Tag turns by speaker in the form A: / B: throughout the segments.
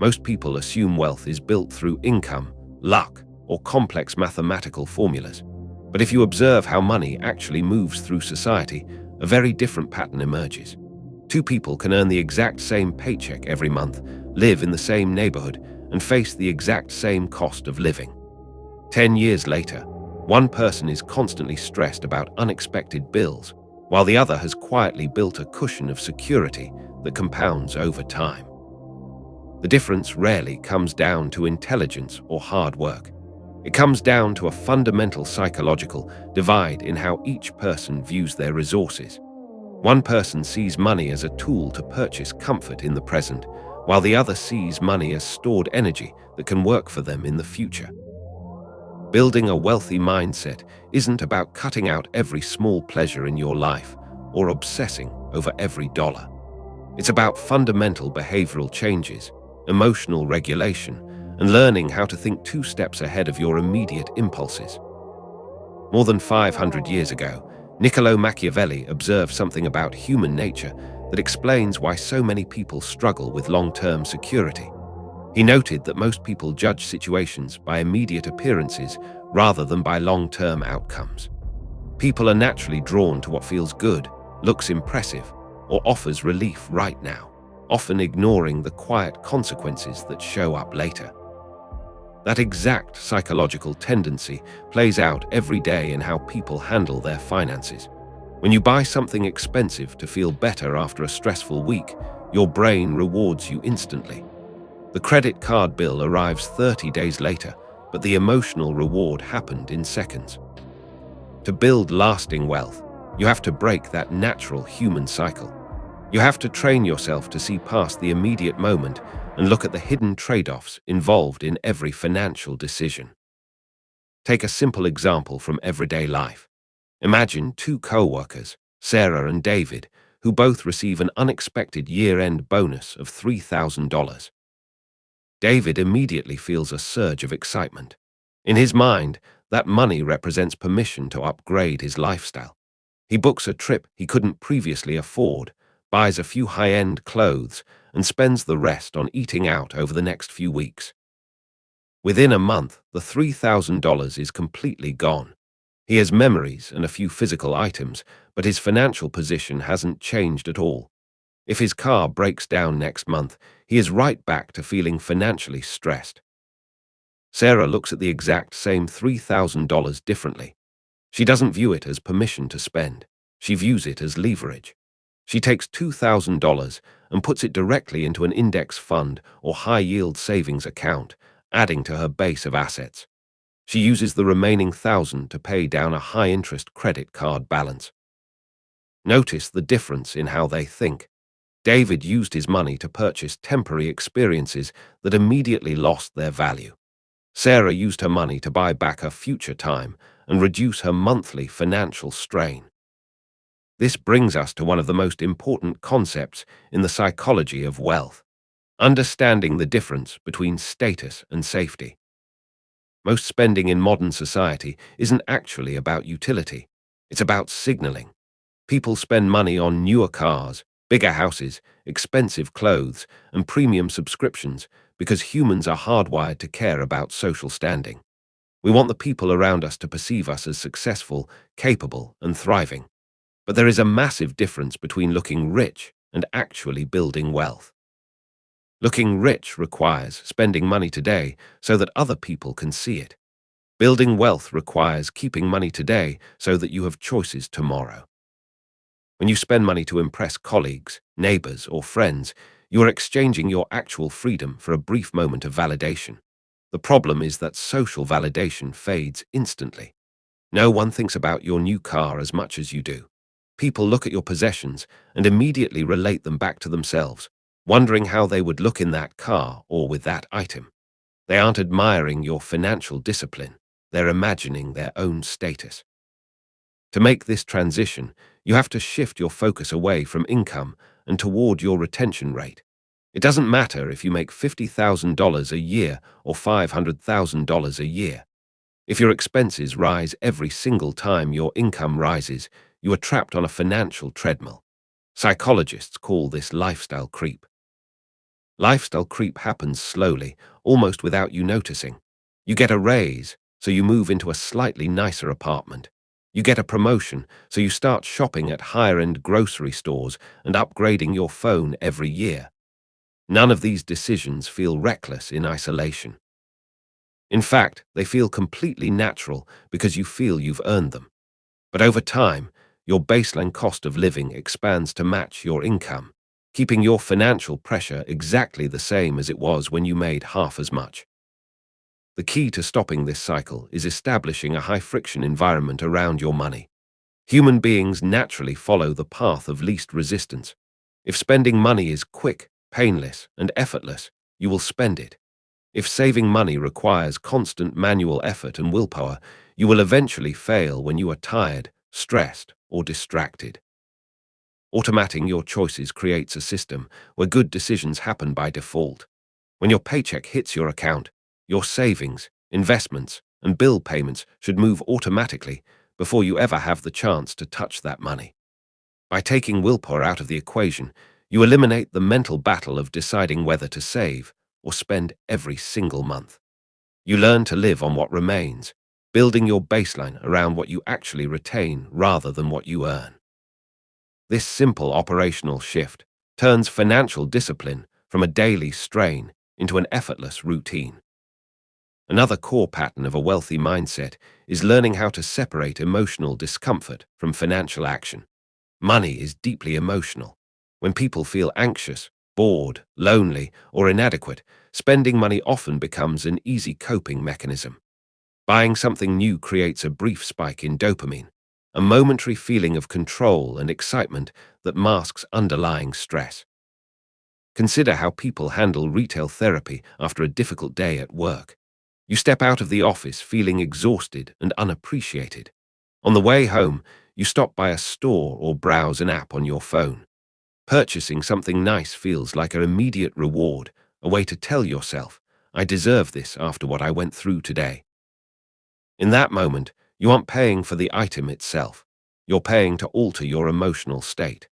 A: Most people assume wealth is built through income, luck, or complex mathematical formulas. But if you observe how money actually moves through society, a very different pattern emerges. Two people can earn the exact same paycheck every month, live in the same neighborhood, and face the exact same cost of living. 10 years later, one person is constantly stressed about unexpected bills, while the other has quietly built a cushion of security that compounds over time. The difference rarely comes down to intelligence or hard work. It comes down to a fundamental psychological divide in how each person views their resources. One person sees money as a tool to purchase comfort in the present, while the other sees money as stored energy that can work for them in the future. Building a wealthy mindset isn't about cutting out every small pleasure in your life or obsessing over every dollar. It's about fundamental behavioral changes, emotional regulation, and learning how to think 2 steps ahead of your immediate impulses. More than 500 years ago, Niccolò Machiavelli observed something about human nature that explains why so many people struggle with long-term security. He noted that most people judge situations by immediate appearances rather than by long-term outcomes. People are naturally drawn to what feels good, looks impressive, or offers relief right now, often ignoring the quiet consequences that show up later. That exact psychological tendency plays out every day in how people handle their finances. When you buy something expensive to feel better after a stressful week, your brain rewards you instantly. The credit card bill arrives 30 days later, but the emotional reward happened in seconds. To build lasting wealth, you have to break that natural human cycle. You have to train yourself to see past the immediate moment and look at the hidden trade-offs involved in every financial decision. Take a simple example from everyday life. Imagine 2 co-workers, Sarah and David, who both receive an unexpected year-end bonus of $3,000. David immediately feels a surge of excitement. In his mind, that money represents permission to upgrade his lifestyle. He books a trip he couldn't previously afford, buys a few high-end clothes, and spends the rest on eating out over the next few weeks. Within a month, the $3,000 is completely gone. He has memories and a few physical items, but his financial position hasn't changed at all. If his car breaks down next month, he is right back to feeling financially stressed. Sarah looks at the exact same $3,000 differently. She doesn't view it as permission to spend. She views it as leverage. She takes $2,000 and puts it directly into an index fund or high-yield savings account, adding to her base of assets. She uses the remaining $1,000 to pay down a high-interest credit card balance. Notice the difference in how they think. David used his money to purchase temporary experiences that immediately lost their value. Sarah used her money to buy back her future time and reduce her monthly financial strain. This brings us to one of the most important concepts in the psychology of wealth: understanding the difference between status and safety. Most spending in modern society isn't actually about utility. It's about signaling. People spend money on newer cars, bigger houses, expensive clothes, and premium subscriptions because humans are hardwired to care about social standing. We want the people around us to perceive us as successful, capable, and thriving. But there is a massive difference between looking rich and actually building wealth. Looking rich requires spending money today so that other people can see it. Building wealth requires keeping money today so that you have choices tomorrow. When you spend money to impress colleagues, neighbors, or friends, you are exchanging your actual freedom for a brief moment of validation. The problem is that social validation fades instantly. No one thinks about your new car as much as you do. People look at your possessions and immediately relate them back to themselves, wondering how they would look in that car or with that item. They aren't admiring your financial discipline. They're imagining their own status. To make this transition, you have to shift your focus away from income and toward your retention rate. It doesn't matter if you make $50,000 a year or $500,000 a year. If your expenses rise every single time your income rises, you are trapped on a financial treadmill. Psychologists call this lifestyle creep. Lifestyle creep happens slowly, almost without you noticing. You get a raise, so you move into a slightly nicer apartment. You get a promotion, so you start shopping at higher-end grocery stores and upgrading your phone every year. None of these decisions feel reckless in isolation. In fact, they feel completely natural because you feel you've earned them. But over time, your baseline cost of living expands to match your income, keeping your financial pressure exactly the same as it was when you made half as much. The key to stopping this cycle is establishing a high-friction environment around your money. Human beings naturally follow the path of least resistance. If spending money is quick, painless, and effortless, you will spend it. If saving money requires constant manual effort and willpower, you will eventually fail when you are tired, stressed, or distracted. Automating your choices creates a system where good decisions happen by default. When your paycheck hits your account, your savings, investments, and bill payments should move automatically before you ever have the chance to touch that money. By taking willpower out of the equation, you eliminate the mental battle of deciding whether to save or spend every single month. You learn to live on what remains, building your baseline around what you actually retain rather than what you earn. This simple operational shift turns financial discipline from a daily strain into an effortless routine. Another core pattern of a wealthy mindset is learning how to separate emotional discomfort from financial action. Money is deeply emotional. When people feel anxious, bored, lonely, or inadequate, spending money often becomes an easy coping mechanism. Buying something new creates a brief spike in dopamine, a momentary feeling of control and excitement that masks underlying stress. Consider how people handle retail therapy after a difficult day at work. You step out of the office feeling exhausted and unappreciated. On the way home, you stop by a store or browse an app on your phone. Purchasing something nice feels like an immediate reward, a way to tell yourself, I deserve this after what I went through today. In that moment, you aren't paying for the item itself. You're paying to alter your emotional state.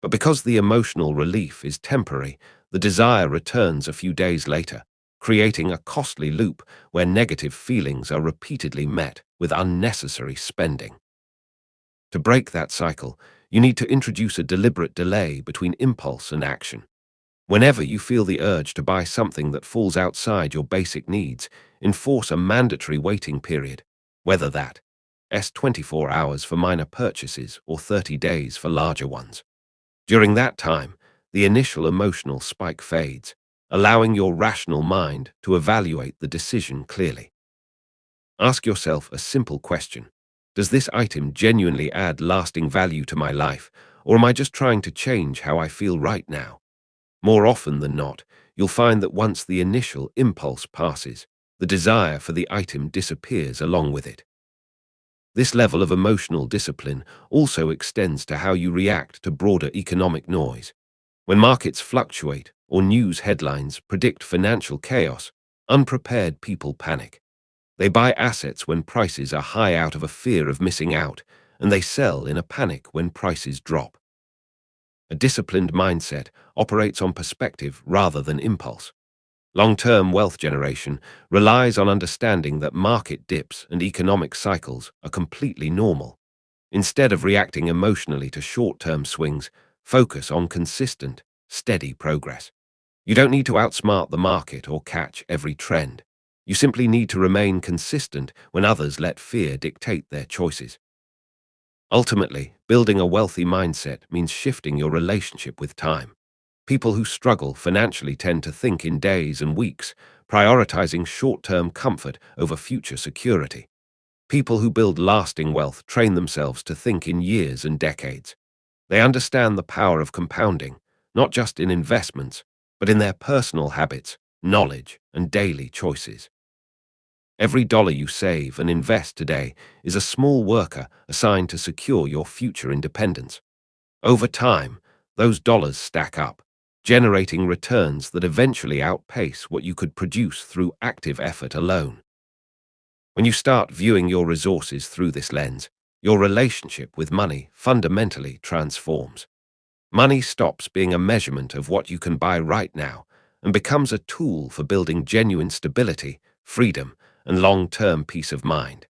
A: But because the emotional relief is temporary, the desire returns a few days later, creating a costly loop where negative feelings are repeatedly met with unnecessary spending. To break that cycle, you need to introduce a deliberate delay between impulse and action. Whenever you feel the urge to buy something that falls outside your basic needs, enforce a mandatory waiting period, whether that's 24 hours for minor purchases or 30 days for larger ones. During that time, the initial emotional spike fades, allowing your rational mind to evaluate the decision clearly. Ask yourself a simple question. Does this item genuinely add lasting value to my life, or am I just trying to change how I feel right now? More often than not, you'll find that once the initial impulse passes, the desire for the item disappears along with it. This level of emotional discipline also extends to how you react to broader economic noise. When markets fluctuate or news headlines predict financial chaos, unprepared people panic. They buy assets when prices are high out of a fear of missing out, and they sell in a panic when prices drop. A disciplined mindset operates on perspective rather than impulse. Long-term wealth generation relies on understanding that market dips and economic cycles are completely normal. Instead of reacting emotionally to short-term swings, focus on consistent, steady progress. You don't need to outsmart the market or catch every trend. You simply need to remain consistent when others let fear dictate their choices. Ultimately, building a wealthy mindset means shifting your relationship with time. People who struggle financially tend to think in days and weeks, prioritizing short-term comfort over future security. People who build lasting wealth train themselves to think in years and decades. They understand the power of compounding, not just in investments, but in their personal habits, knowledge, and daily choices. Every dollar you save and invest today is a small worker assigned to secure your future independence. Over time, those dollars stack up, generating returns that eventually outpace what you could produce through active effort alone. When you start viewing your resources through this lens, your relationship with money fundamentally transforms. Money stops being a measurement of what you can buy right now and becomes a tool for building genuine stability, freedom, and long-term peace of mind.